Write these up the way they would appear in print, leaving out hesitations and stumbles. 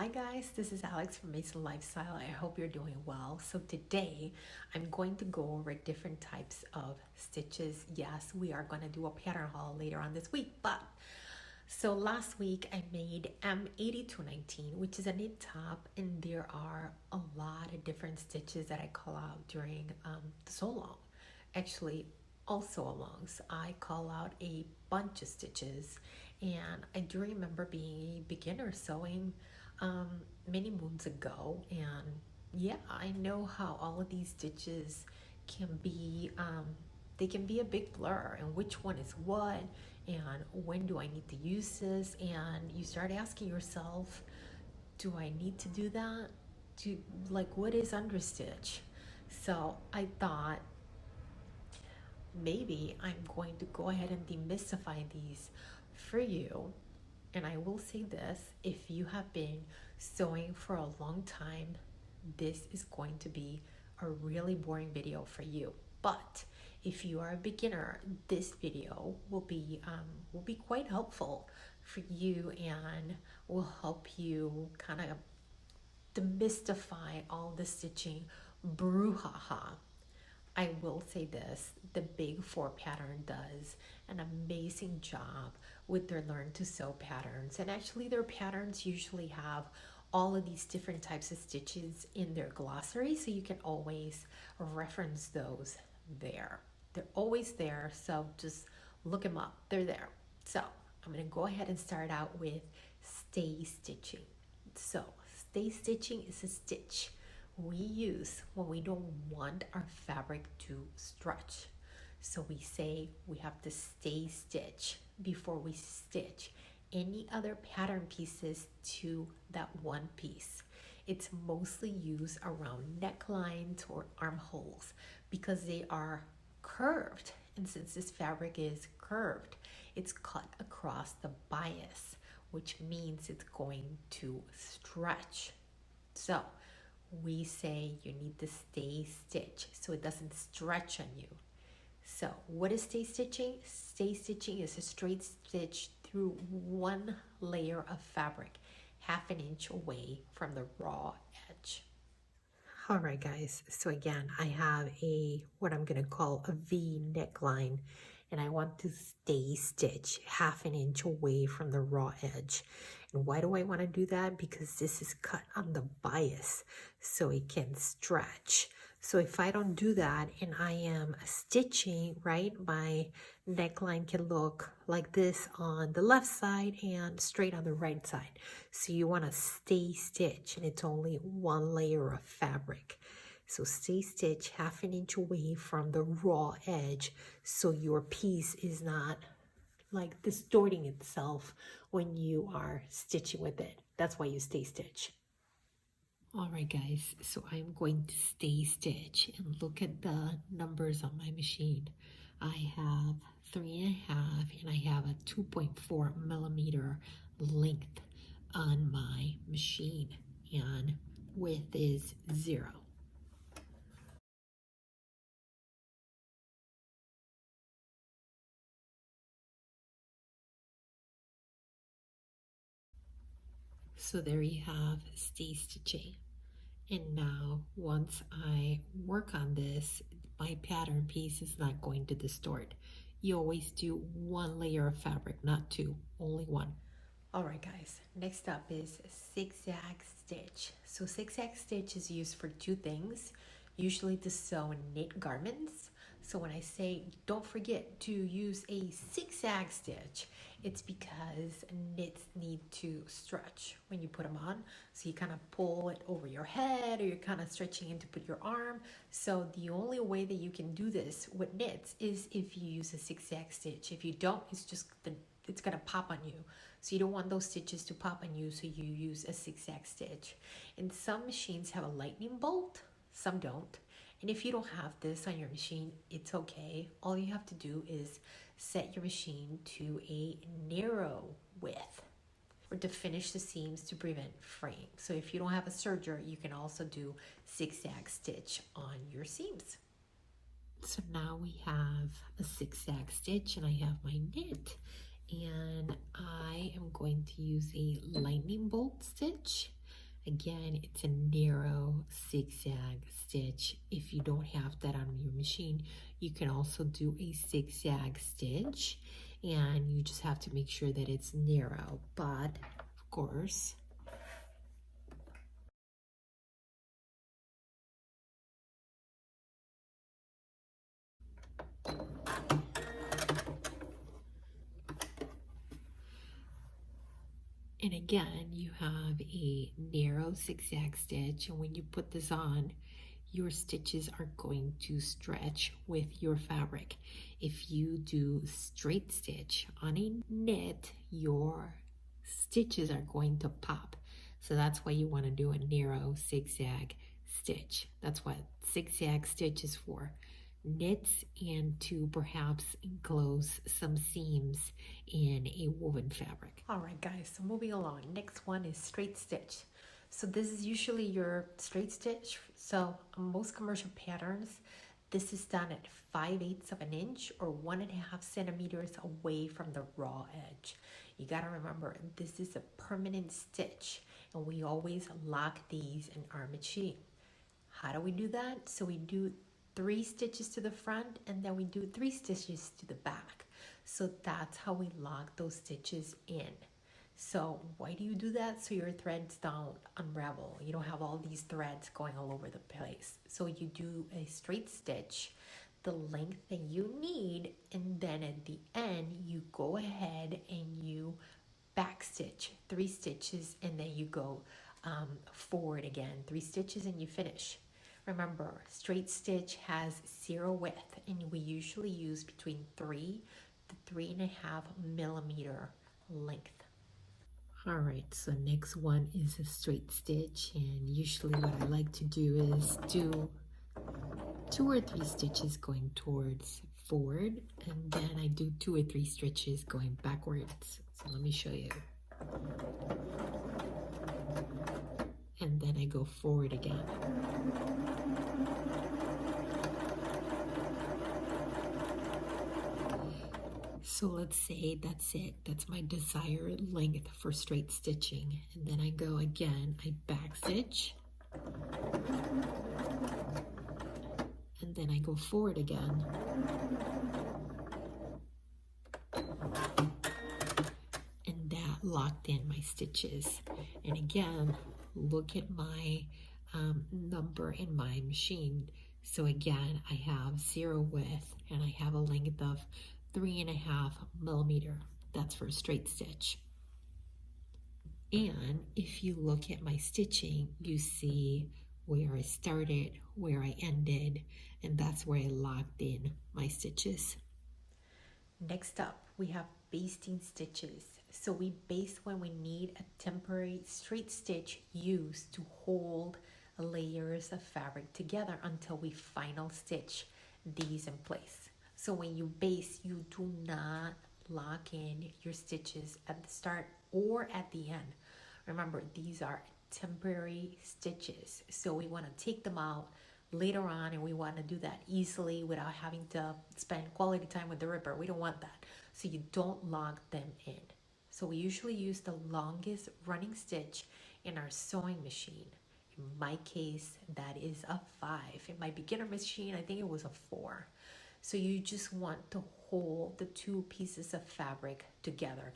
Hi guys, this is Alex from Mason Lifestyle. I hope you're doing well. So today I'm going to go over different types of stitches. Yes, we are going to do a pattern haul later on this week, but so last week I made M8219, which is a knit top, and there are a lot of different stitches that I call out during the sew along. Actually, also alongs, I call out a bunch of stitches, and I do remember being a beginner sewing many moons ago, and yeah, I know how all of these stitches can be they can be a big blur, and which one is what, and when do I need to use this, and you start asking yourself, do I need to do that? Do, like, what is understitch? So I thought maybe I'm going to go ahead and demystify these for you. And I will say this, if you have been sewing for a long time, this is going to be a really boring video for you. But if you are a beginner, this video will be quite helpful for you and will help you kind of demystify all the stitching brouhaha. I will say this, the Big Four pattern does an amazing job with their Learn to Sew patterns. And actually their patterns usually have all of these different types of stitches in their glossary, so you can always reference those there. They're always there, so just look them up. They're there. So I'm going to go ahead and start out with stay stitching. So stay stitching is a stitch we use when we don't want our fabric to stretch. So we say we have to stay stitch before we stitch any other pattern pieces to that one piece. It's mostly used around necklines or armholes because they are curved, and since this fabric is curved, it's cut across the bias, which means it's going to stretch. So we say you need to stay stitch so it doesn't stretch on you. So what is stay stitching? Stay stitching is a straight stitch through one layer of fabric, half an inch away from the raw edge. All right guys, so again, I have what I'm gonna call a V neckline, and I want to stay stitch half an inch away from the raw edge. And why do I want to do that? Because this is cut on the bias, so it can stretch. So if I don't do that and I am stitching, right, my neckline can look like this on the left side and straight on the right side. So you want to stay stitch, and it's only one layer of fabric. So stay stitch half an inch away from the raw edge so your piece is not like distorting itself when you are stitching with it. That's why you stay stitch. All right guys, so I'm going to stay stitch and look at the numbers on my machine. I have 3.5 and I have a 2.4 millimeter length on my machine, and width is 0. So there you have stay stitching. And now once I work on this, my pattern piece is not going to distort. You always do one layer of fabric, not two, only one. All right guys, next up is zigzag stitch. So zigzag stitch is used for two things, usually to sew and knit garments. So when I say don't forget to use a zigzag stitch, it's because knits need to stretch when you put them on. So you kind of pull it over your head, or you're kind of stretching in to put your arm. So the only way that you can do this with knits is if you use a zigzag stitch. If you don't, it's gonna pop on you. So you don't want those stitches to pop on you, so you use a zigzag stitch. And some machines have a lightning bolt, some don't. And if you don't have this on your machine, it's okay. All you have to do is set your machine to a narrow width or to finish the seams to prevent fraying. So if you don't have a serger, you can also do zigzag stitch on your seams. So now we have a zigzag stitch and I have my knit, and I am going to use a lightning bolt stitch, Again, it's a narrow zigzag stitch. If you don't have that on your machine, you can also do a zigzag stitch, and you just have to make sure that it's narrow. But of course, and again, you have a narrow zigzag stitch, and when you put this on, your stitches are going to stretch with your fabric. If you do straight stitch on a knit, your stitches are going to pop. So that's why you want to do a narrow zigzag stitch. That's what zigzag stitch is for. Knits and to perhaps enclose some seams in a woven fabric. All right, guys, so moving along. Next one is straight stitch. So this is usually your straight stitch. So on most commercial patterns, this is done at 5/8 of an inch or 1.5 centimeters away from the raw edge. You gotta remember, this is a permanent stitch, and we always lock these in our machine. How do we do that? So we do 3 stitches to the front, and then we do 3 stitches to the back. So that's how we lock those stitches in. So why do you do that? So your threads don't unravel. You don't have all these threads going all over the place. So you do a straight stitch, the length that you need, and then at the end you go ahead and you back stitch 3 stitches, and then you go forward again 3 stitches, and you finish. Remember, straight stitch has 0 width, and we usually use between 3 to 3.5 millimeter length. All right, so next one is a straight stitch, and usually what I like to do is do 2 or 3 stitches going towards forward, and then I do 2 or 3 stitches going backwards. So let me show you. And then I go forward again. So let's say that's it. That's my desired length for straight stitching. And then I go again, I back stitch. And then I go forward again. And that locked in my stitches. And again, look at my number in my machine. So again, I have 0 width, and I have a length of 3.5 millimeter. That's for a straight stitch. And if you look at my stitching, you see where I started, where I ended, and that's where I locked in my stitches. Next up, we have basting stitches. So we baste when we need a temporary straight stitch used to hold layers of fabric together until we final stitch these in place. So when you baste, you do not lock in your stitches at the start or at the end. Remember, these are temporary stitches, so we want to take them out later on, and we want to do that easily without having to spend quality time with the ripper. We don't want that, so you don't lock them in. So we usually use the longest running stitch in our sewing machine. In my case, that is a 5. In my beginner machine, I think it was a 4. So you just want to hold the 2 pieces of fabric together.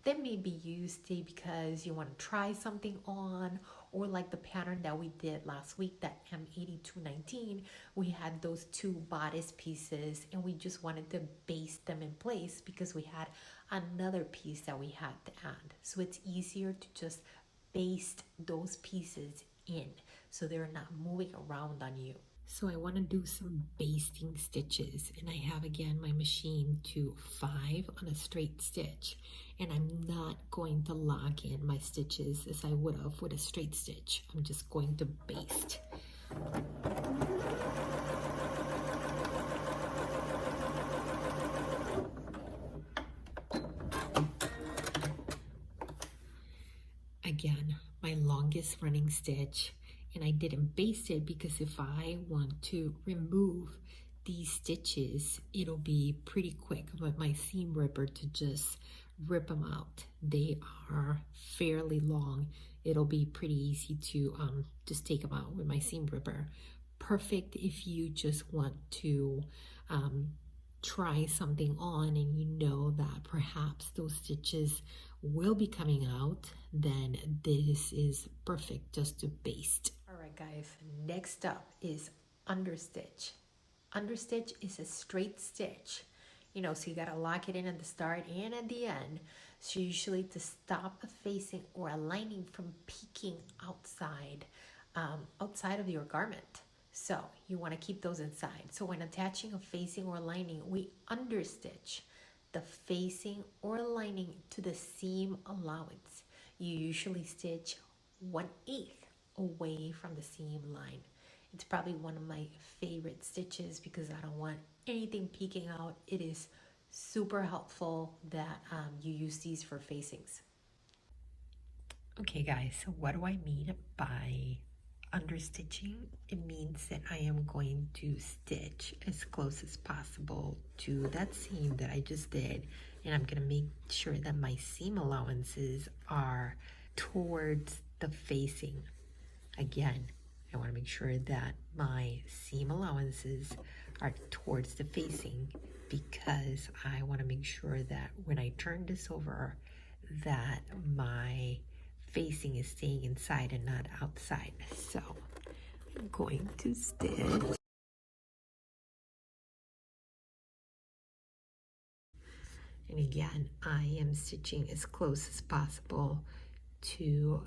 They may be used because you want to try something on, or like the pattern that we did last week, that M8219, we had those 2 bodice pieces, and we just wanted to baste them in place because we had another piece that we had to add. So it's easier to just baste those pieces in so they're not moving around on you. So I want to do some basting stitches, and I have again my machine to 5 on a straight stitch, and I'm not going to lock in my stitches as I would have with a straight stitch. I'm just going to baste. Again, my longest running stitch, and I didn't baste it because if I want to remove these stitches, it'll be pretty quick with my seam ripper to just rip them out. They are fairly long, it'll be pretty easy to just take them out with my seam ripper. Perfect if you just want to try something on and you know that perhaps those stitches will be coming out, then this is perfect just to baste. All right guys, next up is understitch. Understitch is a straight stitch, you know, so you got to lock it in at the start and at the end. So usually to stop a facing or a lining from peeking outside of your garment. So you want to keep those inside. So when attaching a facing or lining, we understitch the facing or lining to the seam allowance. You usually stitch 1/8 away from the seam line. It's probably one of my favorite stitches because I don't want anything peeking out. It is super helpful that you use these for facings. Okay guys, so what do I mean by understitching? It means that I am going to stitch as close as possible to that seam that I just did, and I'm going to make sure that my seam allowances are towards the facing. Again, I want to make sure that my seam allowances are towards the facing because I want to make sure that when I turn this over that my facing is staying inside and not outside. So I'm going to stitch. And again, I am stitching as close as possible to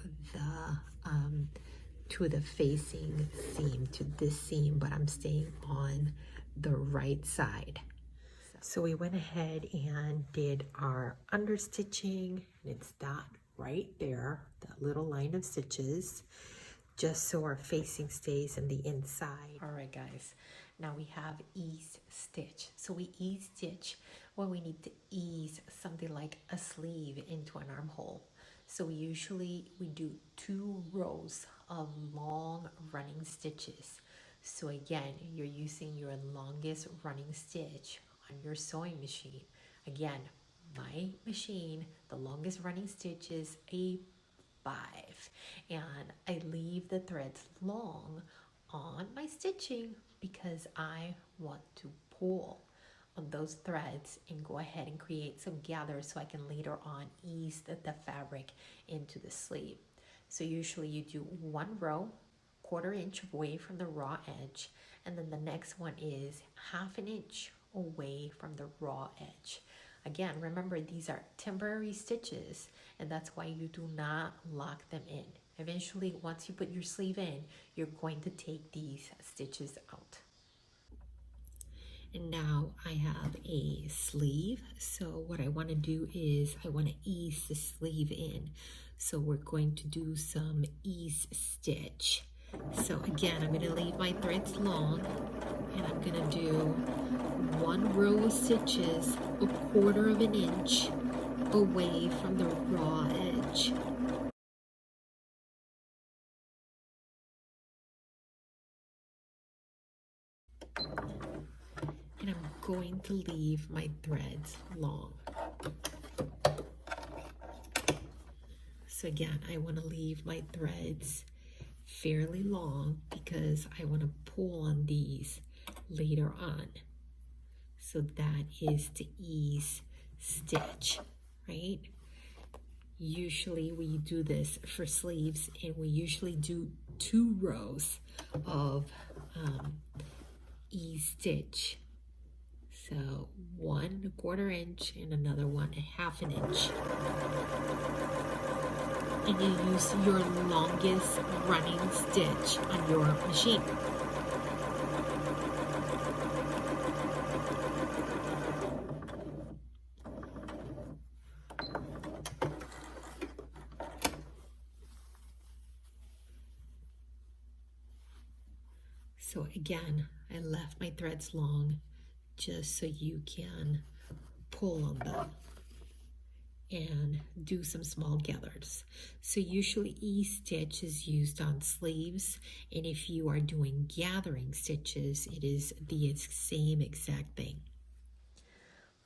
the facing seam, to this seam, but I'm staying on the right side. So we went ahead and did our understitching, and it's that right there, that little line of stitches, just so our facing stays in the inside. All right guys, now we have ease stitch. So we ease stitch when we need to ease something like a sleeve into an armhole. So we do 2 rows of long running stitches. So again, you're using your longest running stitch on your sewing machine. Again, my machine, the longest running stitch is a 5, and I leave the threads long on my stitching because I want to pull on those threads and go ahead and create some gathers so I can later on ease the fabric into the sleeve. So usually you do 1 row, 1/4 inch away from the raw edge, and then the next one is 1/2 inch away from the raw edge. Again, remember these are temporary stitches, and that's why you do not lock them in. Eventually, once you put your sleeve in, you're going to take these stitches out. And now I have a sleeve. So what I want to do is I want to ease the sleeve in. So we're going to do some ease stitch. So again, I'm going to leave my threads long, and I'm going to do 1 row of stitches 1/4 inch away from the raw edge. And I'm going to leave my threads long. So again, I want to leave my threads fairly long because I want to pull on these later on. So that is to ease stitch, right? Usually we do this for sleeves, and we usually do 2 rows of ease stitch. So 1 1/4 inch and another one 1/2 inch. And you use your longest running stitch on your machine. So again, I left my threads long just so you can pull on them and do some small gathers. So usually E-stitch is used on sleeves, and if you are doing gathering stitches, it is the same exact thing.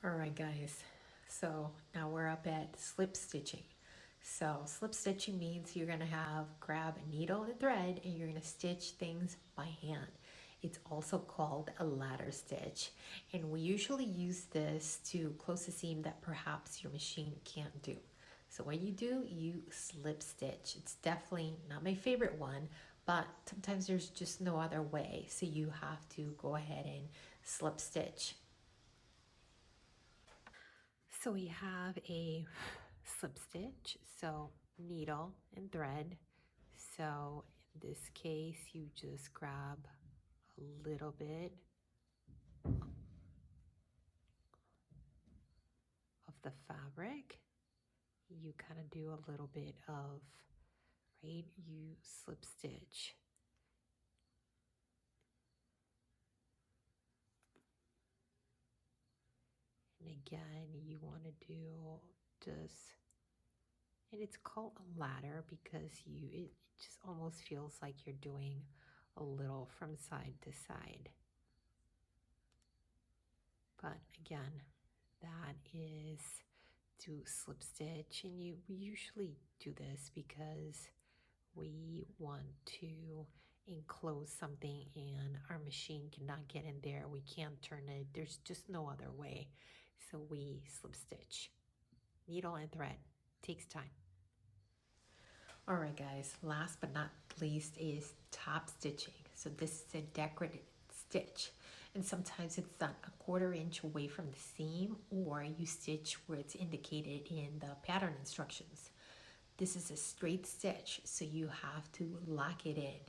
All right guys, so now we're up at slip stitching. So slip stitching means you're gonna grab a needle and thread and you're gonna stitch things by hand. It's also called a ladder stitch, and we usually use this to close a seam that perhaps your machine can't do. So what you do, you slip stitch. It's definitely not my favorite one, but sometimes there's just no other way. So you have to go ahead and slip stitch. So we have a slip stitch, so needle and thread. So in this case, you just grab a little bit of the fabric. You kind of do a little bit of, right? You slip stitch. And again, you want to do just, and it's called a ladder because it just almost feels like you're doing a little from side to side. But again, that is to slip stitch, and we usually do this because we want to enclose something and our machine cannot get in there. We can't turn it. There's just no other way. So we slip stitch. Needle and thread. Takes time. All right, guys, last but not least is top stitching. So this is a decorative stitch, and sometimes it's done a 1/4 inch away from the seam, or you stitch where it's indicated in the pattern instructions. This is a straight stitch, so you have to lock it in.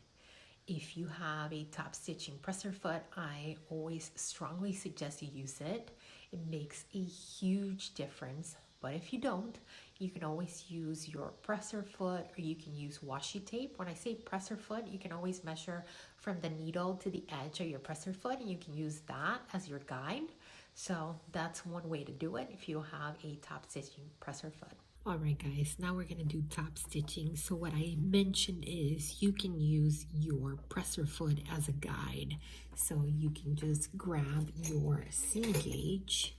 If you have a top stitching presser foot, I always strongly suggest you use it. It makes a huge difference. But if you don't, you can always use your presser foot, or you can use washi tape. When I say presser foot, you can always measure from the needle to the edge of your presser foot, and you can use that as your guide. So that's one way to do it if you have a top stitching presser foot. All right, guys, now we're going to do top stitching. So what I mentioned is you can use your presser foot as a guide. So you can just grab your seam gauge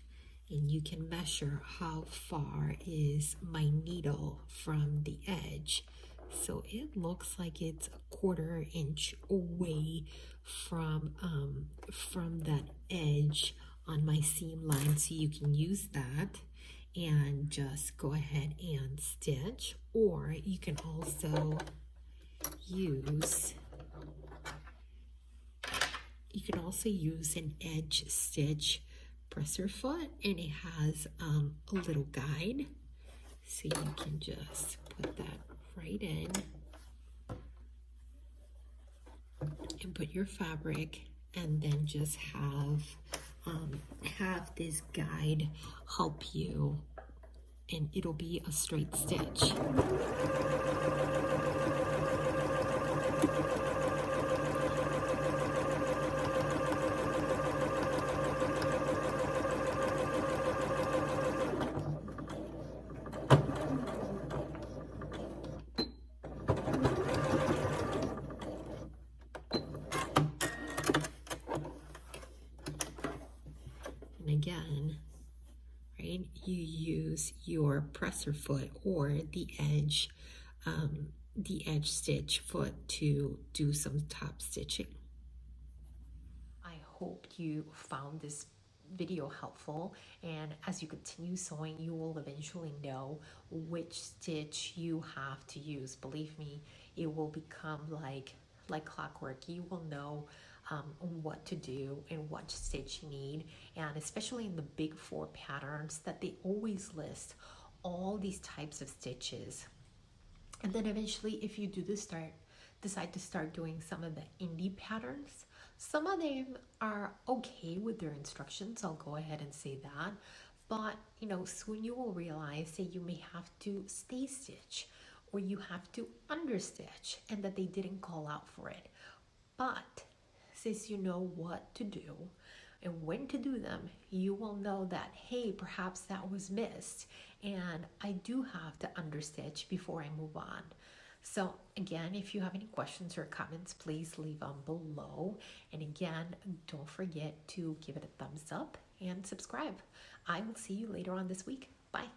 and you can measure how far is my needle from the edge. So it looks like it's a 1/4 inch away from that edge on my seam line. So you can use that and just go ahead and stitch, or you can also use an edge stitch presser foot, and it has a little guide, so you can just put that right in and put your fabric, and then just have this guide help you, and it'll be a straight stitch. And again, right, you use your presser foot or the edge stitch foot to do some top stitching. I hope you found this video helpful, and as you continue sewing, you will eventually know which stitch you have to use. Believe me, it will become like clockwork. You will know what to do and what stitch you need, and especially in the big 4 patterns that they always list all these types of stitches. And then eventually, if you do decide to start doing some of the indie patterns, some of them are okay with their instructions, I'll go ahead and say that, but soon you will realize that you may have to stay stitch, or you have to understitch, and that they didn't call out for it. But since you know what to do and when to do them, you will know that, hey, perhaps that was missed, and I do have to understitch before I move on. So again, if you have any questions or comments, please leave them below. And again, don't forget to give it a thumbs up and subscribe. I will see you later on this week. Bye.